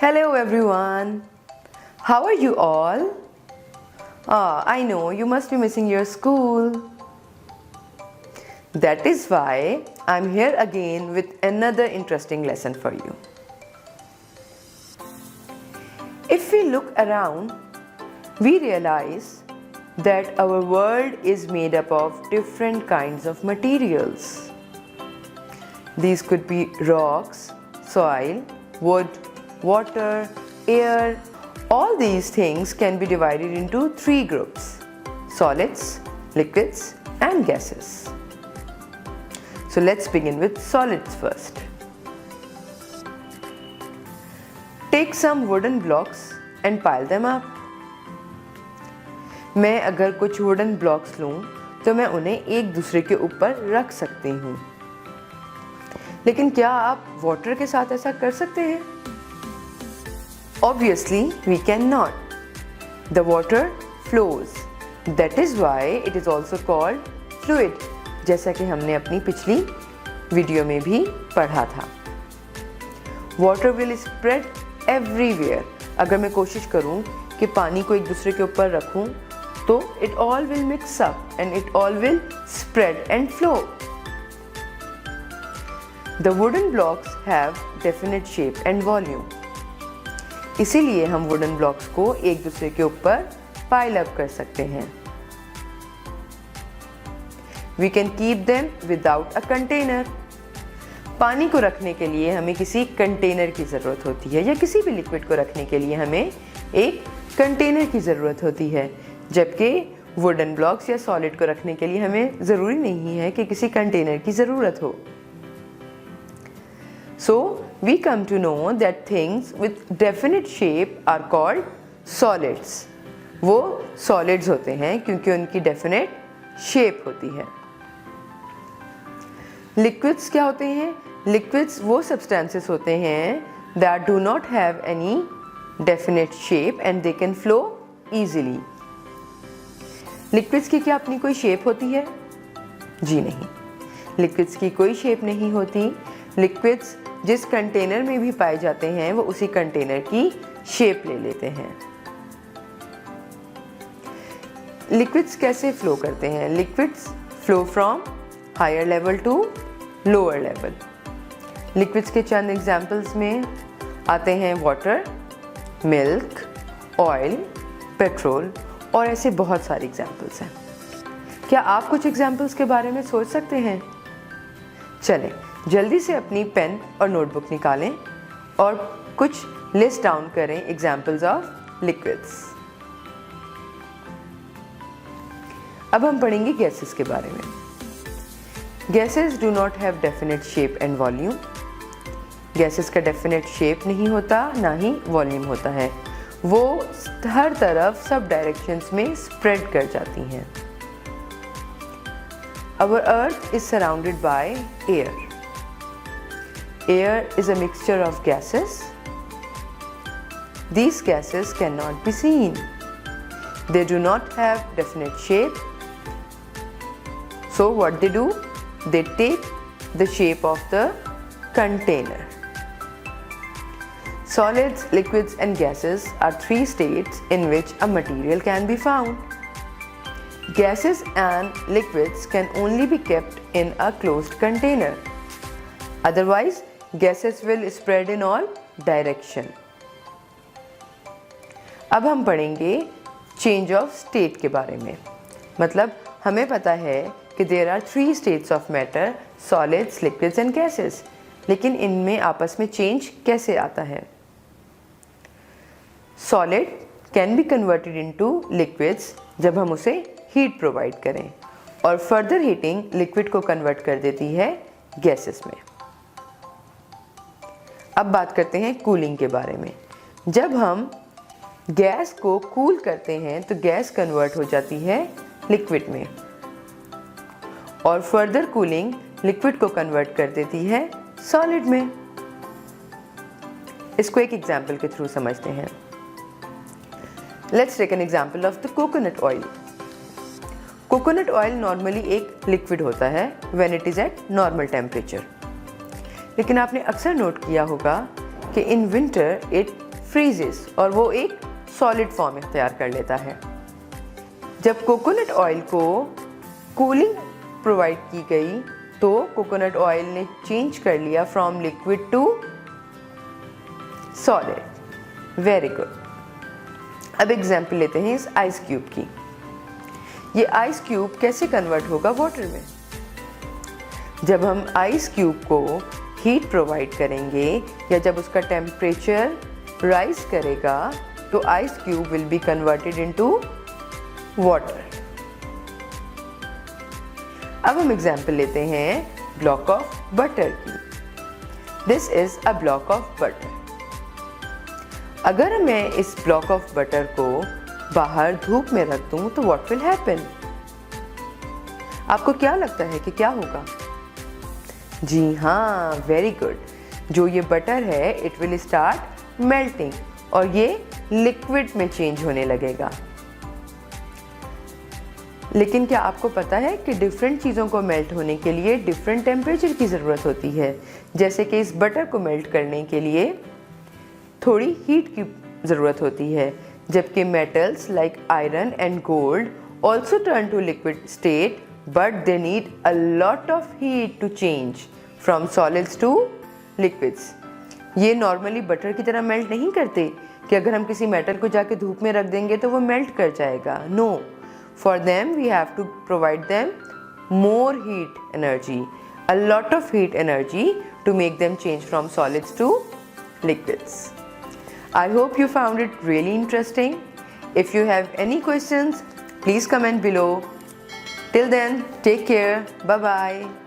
Hello everyone. How are you all? I know you must be missing your school. That is why I'm here again with another interesting lesson for you. If we look around, we realize that our world is made up of different kinds of materials. These could be rocks, soil, wood, water, air. All these things can be divided into three groups: solids, liquids, and gases. So let's begin with solids first. Take some wooden blocks and pile them up. मैं अगर कुछ wooden blocks लूँ तो मैं उन्हें एक दूसरे के ऊपर रख सकती हूँ, लेकिन क्या आप वाटर के साथ ऐसा कर सकते हैं? Obviously, we cannot. The water flows. That is why it is also called fluid, जैसा कि हमने अपनी पिछली वीडियो में भी पढ़ा था. Water will spread everywhere. अगर मैं कोशिश करूँ कि पानी को एक दूसरे के ऊपर रखूँ तो it all will mix up and it all will spread and flow. The wooden blocks have definite shape and volume. इसीलिए हम वुडन ब्लॉक्स को एक दूसरे के ऊपर पाइल अप कर सकते हैं. We can keep them without a container. पानी को रखने के लिए हमें किसी कंटेनर की ज़रूरत होती है, या किसी भी लिक्विड को रखने के लिए हमें एक कंटेनर की ज़रूरत होती है, जबकि वुडन ब्लॉक्स या सॉलिड को रखने के लिए हमें ज़रूरी नहीं है कि किसी कंटेनर की ज़रूरत हो. So we come to know that things with definite shape are called solids. वो solids होते हैं क्योंकि उनकी definite shape होती है. Liquids क्या होते हैं? Liquids वो substances होते हैं that do not have any definite shape and they can flow easily. Liquids की क्या अपनी कोई shape होती है? जी नहीं. Liquids की कोई shape नहीं होती. Liquids जिस कंटेनर में भी पाए जाते हैं वो उसी कंटेनर की शेप ले लेते हैं. लिक्विड्स कैसे फ्लो करते हैं? Liquids flow from higher level to lower level. Liquids के चंद एग्जाम्पल्स में आते हैं वाटर, मिल्क, ऑयल, पेट्रोल और ऐसे बहुत सारे एग्जाम्पल्स हैं. क्या आप कुछ एग्जाम्पल्स के बारे में सोच सकते हैं? चलें जल्दी से अपनी पेन और नोटबुक निकालें और कुछ लिस्ट डाउन करें एग्जाम्पल्स ऑफ लिक्विड्स. अब हम पढ़ेंगे गैसेस के बारे में. Gases do not have definite shape and volume. Gases का डेफिनेट शेप नहीं होता, ना ही वॉल्यूम होता है. वो हर तरफ सब डायरेक्शंस में स्प्रेड कर जाती हैं. Our earth is surrounded by air. Air is a mixture of gases. These gases cannot be seen. They do not have definite shape. So what they do? They take the shape of the container. Solids, liquids and gases are three states in which a material can be found. Gases and liquids can only be kept in a closed container. Otherwise, gases will spread in all direction. अब हम पढ़ेंगे change of state के बारे में. मतलब हमें पता है कि there are three states of matter: solids, liquids and gases. लेकिन इनमें आपस में change कैसे आता है? Solid can be converted into liquids जब हम उसे हीट प्रोवाइड करें, और फर्दर हीटिंग लिक्विड को कन्वर्ट कर देती है गैसेस में. अब बात करते हैं कूलिंग के बारे में. जब हम गैस को कूल करते हैं तो गैस कन्वर्ट हो जाती है लिक्विड में, और फर्दर कूलिंग लिक्विड को कन्वर्ट कर देती है सॉलिड में. इसको एक एग्जाम्पल के थ्रू समझते हैं. Let's take an example of the coconut oil. Coconut oil normally एक लिक्विड होता है when it is at normal temperature. लेकिन आपने अक्सर नोट किया होगा कि इन विंटर इट फ्रीजेस और वो एक सॉलिड फॉर्म इख्तियार कर लेता है। जब कोकोनट ऑयल को कूलिंग प्रोवाइड की गई तो कोकोनट ऑयल ने चेंज कर लिया from liquid to solid. Very good. अब एग्जाम्पल लेते हैं इस आइस क्यूब की। ये आइस क्यूब कैसे कन्वर्ट होगा वाटर में? जब हम आइस क्यूब को हीट प्रोवाइड करेंगे या जब उसका टेम्परेचर राइज करेगा तो ice cube will be converted into water. अब हम एग्जाम्पल लेते हैं ब्लॉक ऑफ बटर की। This is a block of butter. अगर मैं इस ब्लॉक ऑफ बटर को बाहर धूप में रख दूं तो व्हाट विल हैपन? आपको क्या लगता है कि क्या होगा? जी हाँ, वेरी गुड। जो ये बटर है इट विल स्टार्ट मेल्टिंग और ये लिक्विड में चेंज होने लगेगा। लेकिन क्या आपको पता है कि डिफरेंट चीज़ों को मेल्ट होने के लिए डिफरेंट टेम्परेचर की ज़रूरत होती है? जैसे कि इस बटर को मेल्ट करने के लिए थोड़ी हीट की ज़रूरत होती है, जबकि metals like iron and gold also turn to liquid state but they need a lot of heat to change from solids to liquids. ये नॉर्मली बटर की तरह मेल्ट नहीं करते कि अगर हम किसी मेटल को जाके धूप में रख देंगे तो वो मेल्ट कर जाएगा। No, for them we have to provide them more heat energy, a lot of heat energy to make them change from solids to liquids. I hope you found it really interesting. If you have any questions, please comment below. Till then, take care. Bye bye.